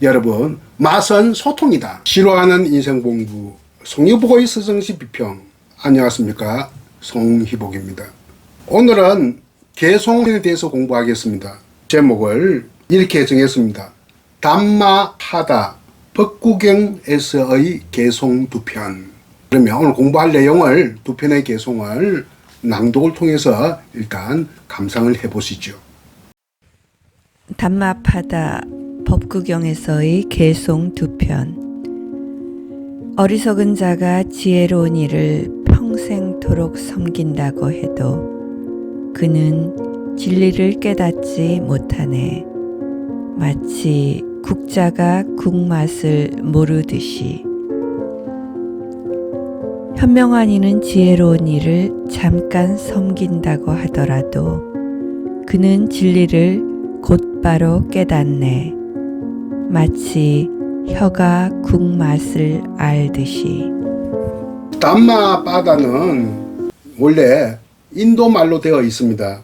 여러분, 맛은 소통이다. 싫어하는 인생공부 송희복의 스승시 비평. 안녕하십니까, 송희복입니다. 오늘은 개송에 대해서 공부하겠습니다. 제목을 이렇게 정했습니다. 담마하다 법구경에서의 개송 두 편. 그러면 오늘 공부할 내용을 두 편의 개송을 낭독을 통해서 일단 감상을 해보시죠. 담마파다 법구경에서의 개송 두 편. 어리석은 자가 지혜로운 이를 평생토록 섬긴다고 해도 그는 진리를 깨닫지 못하네. 마치 국자가 국맛을 모르듯이. 현명한 이는 지혜로운 이를 잠깐 섬긴다고 하더라도 그는 진리를 곧바로 깨닫네. 마치 혀가 국맛을 알듯이. 담마바다는 원래 인도 말로 되어 있습니다.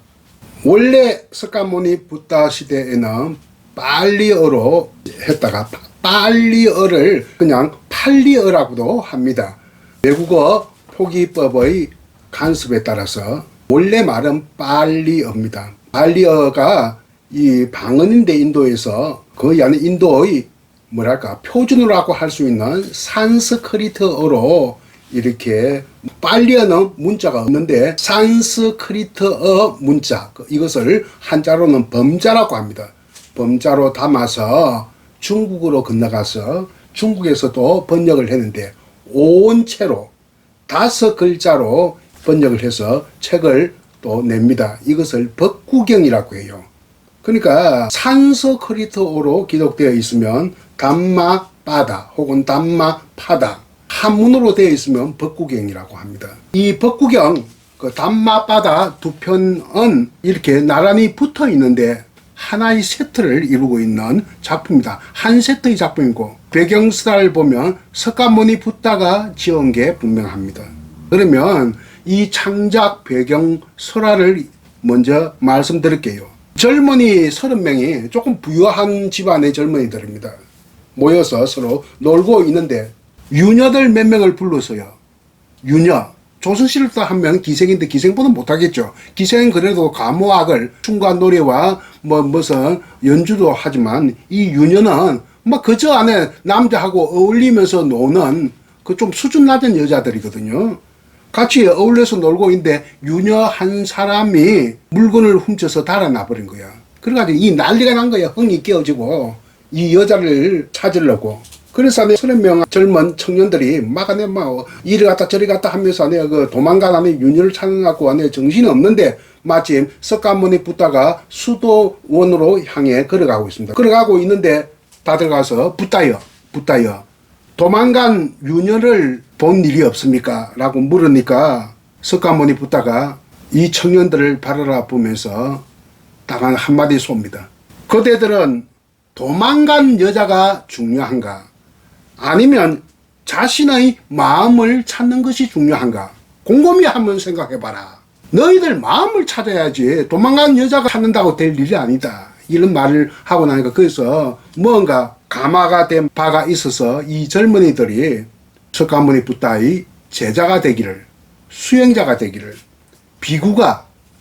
원래 석가모니 붓다 시대에는 빨리어로 했다가 빨리어를 그냥 팔리어라고도 합니다. 외국어 표기법의 간섭에 따라서 원래 말은 빨리어입니다. 빨리어가 이 방언인데 인도에서 거의 안에 인도의 뭐랄까 표준어라고 할 수 있는 산스크리트어로 이렇게 빨리어는 문자가 없는데 산스크리트어 문자 이것을 한자로는 범자라고 합니다. 범자로 담아서 중국으로 건너가서 중국에서도 번역을 했는데 온체로 5글자로 번역을 해서 책을 또 냅니다. 이것을 법구경이라고 해요. 그러니까 산스크리트어로 기록되어 있으면 담마바다 혹은 담마파다, 한문으로 되어 있으면 법구경이라고 합니다. 이 법구경, 그 담마바다 두 편은 이렇게 나란히 붙어 있는데 하나의 세트를 이루고 있는 작품이다. 한 세트의 작품이고 배경스타를 보면 석가모니 붓다가 지은 게 분명합니다. 그러면 이 창작 배경 설화를 먼저 말씀드릴게요. 젊은이 30명이 조금 부유한 집안의 젊은이들입니다. 모여서 서로 놀고 있는데 유녀들 몇 명을 불러서요. 유녀. 조선시대도 한 명 기생인데 기생보다 못하겠죠. 기생은 그래도 가모악을 춤과 노래와 무슨 연주도 하지만 이 유녀는 그저 안에 남자하고 어울리면서 노는 그 좀 수준 낮은 여자들이거든요. 같이 어울려서 놀고 있는데 유녀 한 사람이 물건을 훔쳐서 달아나 버린 거야. 그래가지고 이 난리가 난 거야. 흥이 깨어지고 이 여자를 찾으려고. 그래서 안에 30명 젊은 청년들이 막 안에 이리 갔다 저리 갔다 하면서 안에 그 도망간 안에 유녀를 찾아갖고 안에 정신이 없는데 마침 석가모니 붓다가 수도원으로 향해 걸어가고 있습니다. 걸어가고 있는데 다들 가서 붓다여 도망간 유녀를 본 일이 없습니까? 라고 물으니까 석가모니 붓다가 이 청년들을 바라보면서 딱 한마디 쏩니다. 그대들은 도망간 여자가 중요한가? 아니면 자신의 마음을 찾는 것이 중요한가? 곰곰이 한번 생각해봐라. 너희들 마음을 찾아야지 도망간 여자가 찾는다고 될 일이 아니다. 이런 말을 하고 나니까 거기서 뭔가 감화가 된 바가 있어서 이 젊은이들이 석가모니 붓다의 제자가 되기를, 수행자가 되기를,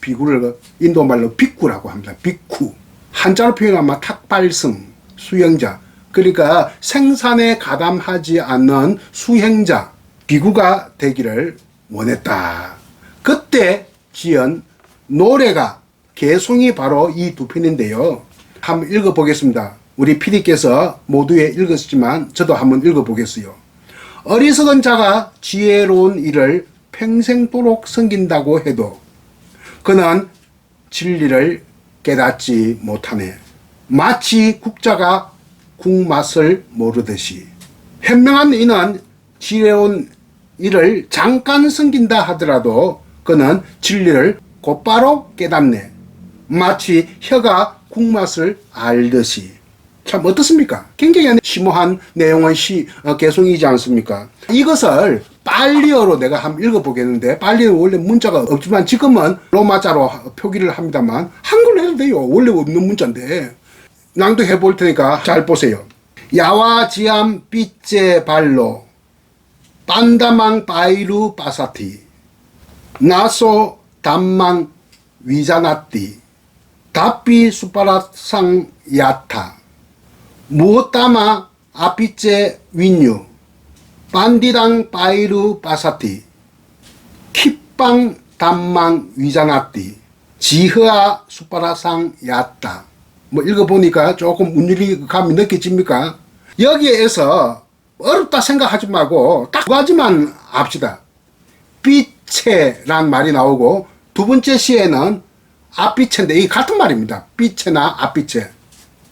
비구를 인도말로 빅구라고 합니다. 빅구. 한자로 표현하면 탁발승, 수행자. 그러니까 생산에 가담하지 않는 수행자, 비구가 되기를 원했다. 그때 지은 노래가 개송이 바로 이 두 편인데요. 한번 읽어보겠습니다. 우리 PD께서 모두에 읽었지만 저도 한번 읽어보겠어요. 어리석은 자가 지혜로운 이를 평생토록 섬긴다고 해도 그는 진리를 깨닫지 못하네. 마치 국자가 국맛을 모르듯이. 현명한 이는 지혜로운 이를 잠깐 섬긴다 하더라도 그는 진리를 곧바로 깨닫네. 마치 혀가 국맛을 알듯이. 참 어떻습니까? 굉장히 심오한 내용의 개송이지 않습니까? 이것을 빨리어로 내가 한번 읽어보겠는데, 빨리어는 원래 문자가 없지만 지금은 로마자로 표기를 합니다만 한글로 해도 돼요. 원래 없는 문자인데 낭독해 볼 테니까 잘 보세요. 야와지암 삐째 발로 빤다망 바이루 빠사티 나소 담망 위자나띠 다삐 수파라상 야타 무엇다마 아삐째 윈유 빤디당 바이루 빠사티 킥빵 담망 위자나띠 지흐아 수파라상 야타. 뭐 읽어보니까 조금 운율이 감이 느껴집니까? 여기에서 어렵다 생각하지 말고 딱 두 가지만 압시다. 삐체란 말이 나오고 두 번째 시에는 앞삐체인데 이게 같은 말입니다. 삐체나 앞삐체.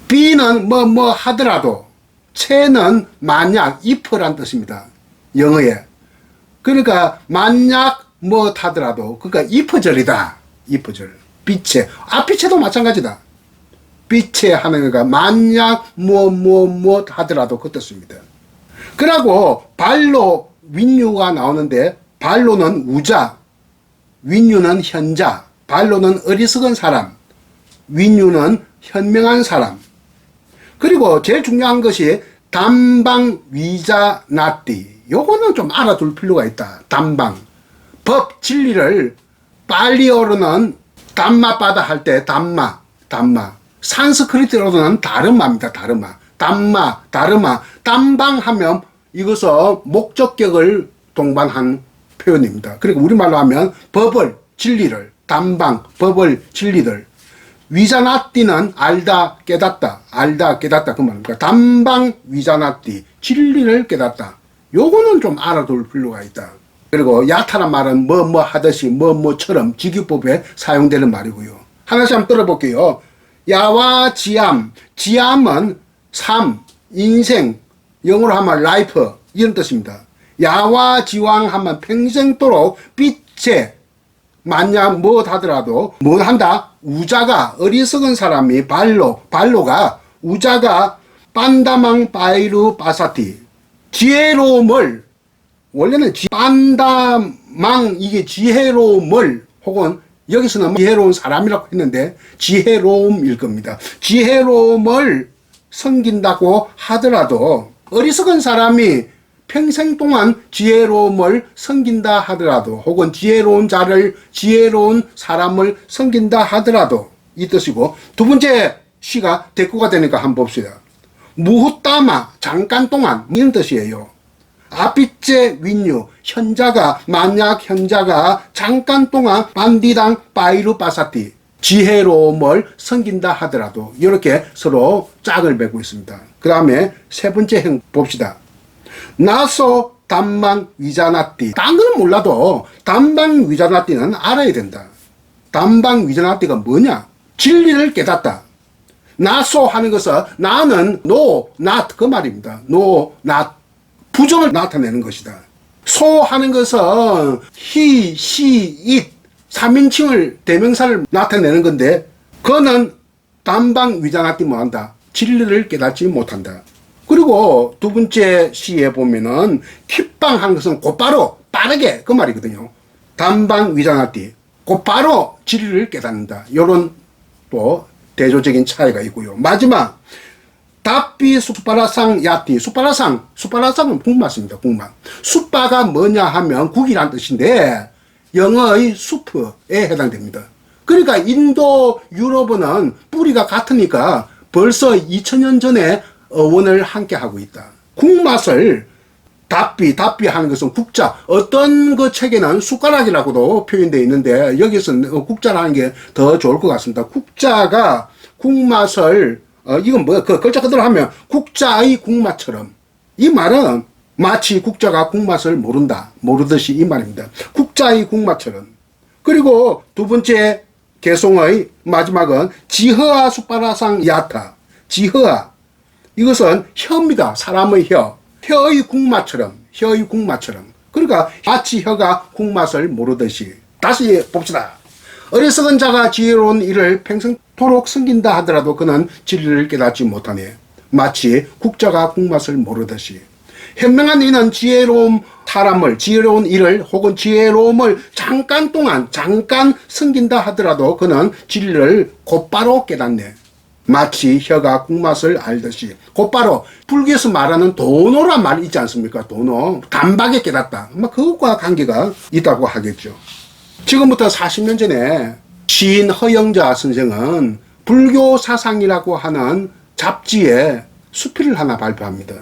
삐는 뭐 하더라도 체는 만약 if란 뜻입니다. 영어에. 그러니까 만약 뭐 하더라도 그러니까 if절이다. if절. 삐체. 앞삐체도 마찬가지다. 삐체 하는 거가 만약 뭐 하더라도 그 뜻입니다. 그러고 발로 윈유가 나오는데 발로는 우자, 윈유는 현자, 발로는 어리석은 사람, 윈유는 현명한 사람. 그리고 제일 중요한 것이 담방 위자 나띠. 요거는 좀 알아둘 필요가 있다. 담방. 법 진리를 빨리어로는 담마바다 할 때 담마. 산스크리트로는 다르마입니다. 담마, 다르마. 담방하면 이것은 목적격을 동반한 표현입니다. 그리고 우리말로 하면 법을, 진리를, 담방, 법을, 진리를. 위자나띠는 알다, 깨닫다 그 말입니다. 담방 위자나띠, 진리를 깨닫다. 요거는 좀 알아둘 필요가 있다. 그리고 야타란 말은 뭐 하듯이 뭐처럼 직유법에 사용되는 말이고요. 하나씩 한번 들어볼게요. 야와 지암, 지암은 삶, 인생, 영어로 하면 life 이런 뜻입니다. 야와 지왕 하면 평생도록 빛에 만약 뭐 하더라도 뭐 한다? 우자가 어리석은 사람이 발로가 우자가 빤다망 바이루 바사티 지혜로움을 원래는 빤다망 이게 지혜로움을 혹은 여기서는 지혜로운 사람이라고 했는데 지혜로움일 겁니다. 지혜로움을 섬긴다고 하더라도 어리석은 사람이 평생 동안 지혜로움을 섬긴다 하더라도 혹은 지혜로운 사람을 섬긴다 하더라도 이 뜻이고 두 번째 시가 대꾸가 되니까 한번 봅시다. 무후따마 잠깐 동안 이런 뜻이에요. 아피째 윈유 만약 현자가 잠깐 동안 반디당 바이루 바사티 지혜로움을 섬긴다 하더라도 이렇게 서로 짝을 맺고 있습니다. 그 다음에 세 번째 행 봅시다. 나소 담방 위자나띠. 딴 거는 몰라도 담방 위자나띠는 알아야 된다. 담방 위자나띠가 뭐냐? 진리를 깨닫다. 나소 하는 것은 나는 no, not 그 말입니다. no, not 부정을 나타내는 것이다. 소 하는 것은 he, she, it 3인칭을 대명사를 나타내는 건데 그거는 담방 위자나띠 뭐한다? 진리를 깨닫지 못한다. 그리고 두 번째 시에 보면은 킥방 하는 것은 곧바로 빠르게 그 말이거든요. 담방 위자나띠 곧바로 진리를 깨닫는다. 이런 또 대조적인 차이가 있고요. 마지막 다삐 수파라상 야띠. 수파라상은 국마입니다. 국마. 수파가 뭐냐 하면 국이란 뜻인데 영어의 숲에 해당됩니다. 그러니까 인도 유럽은 뿌리가 같으니까 벌써 2000년 전에 어원을 함께 하고 있다. 국맛을 답비 하는 것은 국자. 어떤 그 책에는 숟가락이라고도 표현되어 있는데 여기서는 국자라는 게 더 좋을 것 같습니다. 국자가 국맛을 이건 뭐야? 그 글자 그대로 하면 국자의 국맛처럼. 이 말은 마치 국자가 국맛을 모르듯이 이 말입니다. 국자의 국맛처럼. 그리고 두 번째 개송의 마지막은 지허아 수파라상 야타. 지허아. 이것은 혀입니다. 사람의 혀. 혀의 국맛처럼. 그러니까 마치 혀가 국맛을 모르듯이. 다시 봅시다. 어리석은 자가 지혜로운 이를 평생토록 섬긴다 하더라도 그는 진리를 깨닫지 못하네. 마치 국자가 국맛을 모르듯이. 현명한 이는 지혜로운 일을 혹은 지혜로움을 잠깐 섬긴다 하더라도 그는 진리를 곧바로 깨닫네. 마치 혀가 국맛을 알듯이. 곧바로 불교에서 말하는 도노란 말 있지 않습니까? 도노. 단박에 깨닫다. 그것과 관계가 있다고 하겠죠. 지금부터 40년 전에 시인 허영자 선생은 불교 사상이라고 하는 잡지에 수필을 하나 발표합니다.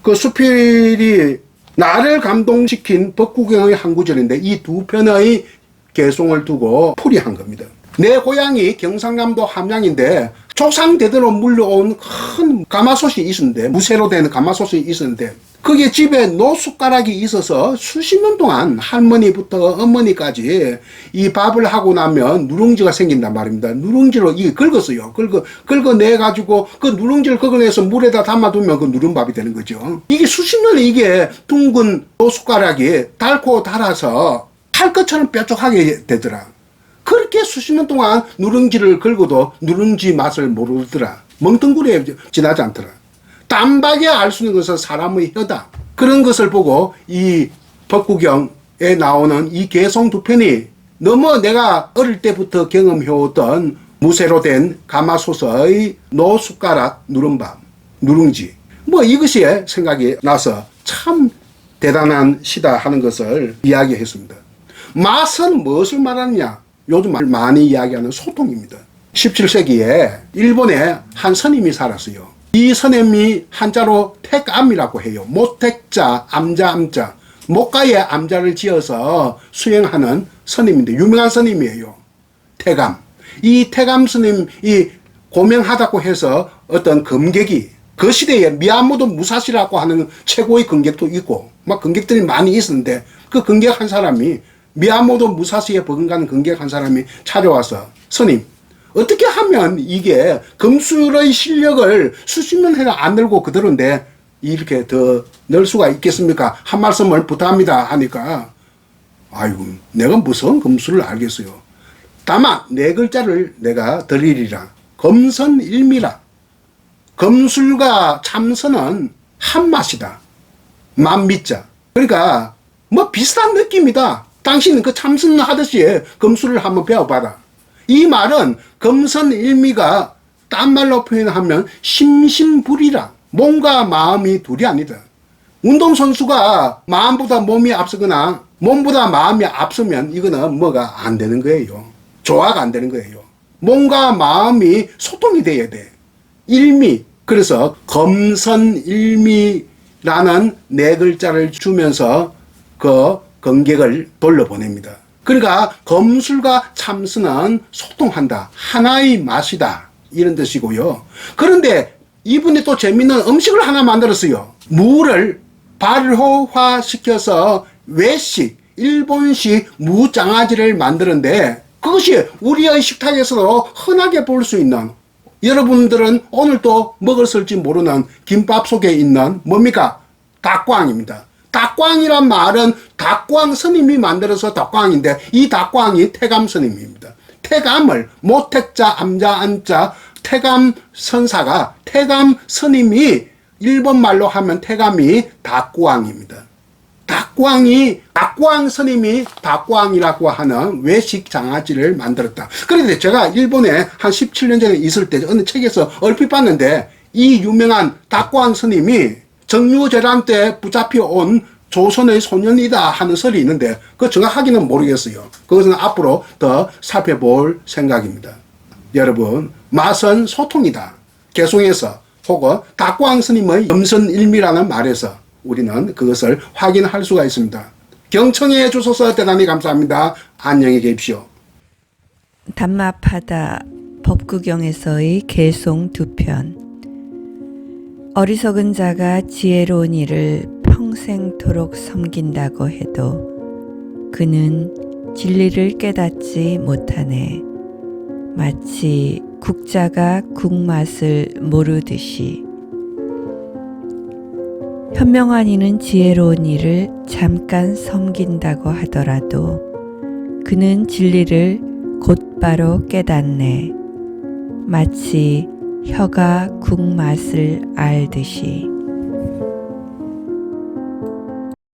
그 수필이 나를 감동시킨 법구경의 한 구절인데 이 두 편의 개송을 두고 풀이한 겁니다. 내 고향이 경상남도 함양인데 조상대대로 물려온 큰 가마솥이 있었는데, 무쇠로 된 가마솥이 있었는데, 그게 집에 노숟가락이 있어서 수십 년 동안 할머니부터 어머니까지 이 밥을 하고 나면 누룽지가 생긴단 말입니다. 누룽지로 이게 긁었어요. 긁어내가지고 그 누룽지를 긁어내서 물에다 담아두면 그 누른밥이 되는 거죠. 이게 수십 년에 이게 둥근 노숟가락이 닳고 닳아서 할 것처럼 뾰족하게 되더라. 그렇게 수십 년 동안 누룽지를 긁어도 누룽지 맛을 모르더라. 멍텅구리에 지나지 않더라. 단박에 알 수 있는 것은 사람의 혀다. 그런 것을 보고 이 법구경에 나오는 이 개송 두 편이 너무 내가 어릴 때부터 경험해왔던 무쇠로 된 가마솥의 노숟가락 누른밥, 누룽지, 이것이 생각이 나서 참 대단한 시다 하는 것을 이야기했습니다. 맛은 무엇을 말하느냐? 요즘 많이 이야기하는 소통입니다. 17세기에 일본에 한 스님이 살았어요. 이 스님이 한자로 택암이라고 해요. 모택자, 암자, 암자. 목가에 암자를 지어서 수행하는 스님인데 유명한 스님이에요. 택암. 이 택암 스님이 고명하다고 해서 어떤 금객이 그 시대에 미야모토 무사시라고 하는 최고의 금객도 있고 막 금객들이 많이 있었는데 그 금객 한 사람이 미야모토 무사시에 버금가는 금객 한 사람이 찾아와서 스님 어떻게 하면 이게 금술의 실력을 수십 년 해나 안 늘고 그대로인데 이렇게 더 늘 수가 있겠습니까? 한 말씀을 부탁합니다 하니까 아이고 내가 무슨 금술을 알겠어요. 다만 네 글자를 내가 드리리라. 검선일미라. 검술과 참선은 한 맛이다. 만미자. 그러니까 비슷한 느낌이다. 당신은 그 참선 하듯이 검술을 한번 배워봐라. 이 말은 검선일미가 딴 말로 표현하면 심신불이라. 몸과 마음이 둘이 아니다. 운동선수가 마음보다 몸이 앞서거나 몸보다 마음이 앞서면 이거는 뭐가 안 되는 거예요. 조화가 안 되는 거예요. 몸과 마음이 소통이 돼야 돼. 일미. 그래서 검선일미라는 네 글자를 주면서 그 관객을 돌려보냅니다. 그러니까 검술과 참선은 소통한다. 하나의 맛이다. 이런 뜻이고요. 그런데 이분이 또 재밌는 음식을 하나 만들었어요. 무를 발효화시켜서 외식, 일본식 무장아찌를 만드는데 그것이 우리의 식탁에서도 흔하게 볼 수 있는 여러분들은 오늘 또 먹었을지 모르는 김밥 속에 있는 뭡니까? 닭광입니다. 닭광이란 말은 닭광 스님이 만들어서 닭광인데 이 닭광이 태감 스님입니다. 태감을 모택자 암자 안자 태감 선사가 태감 스님이 일본 말로 하면 태감이 닭광입니다. 닭광 스님이 닭광이라고 하는 외식 장아찌를 만들었다. 그런데 제가 일본에 한 17년 전에 있을 때 어느 책에서 얼핏 봤는데 이 유명한 닭광 스님이 정유재란 때 붙잡혀온 조선의 소년이다 하는 설이 있는데 그 정확하게는 모르겠어요. 그것은 앞으로 더 살펴볼 생각입니다. 여러분, 맛은 소통이다. 개송에서 혹은 닭광 스님의 염선일미라는 말에서 우리는 그것을 확인할 수가 있습니다. 경청해 주셔서 대단히 감사합니다. 안녕히 계십시오. 담마파다 법구경에서의 개송 두 편. 어리석은 자가 지혜로운 이를 평생토록 섬긴다고 해도 그는 진리를 깨닫지 못하네. 마치 국자가 국맛을 모르듯이. 현명한 이는 지혜로운 이를 잠깐 섬긴다고 하더라도 그는 진리를 곧바로 깨닫네. 마치 혀가 국맛을 알듯이.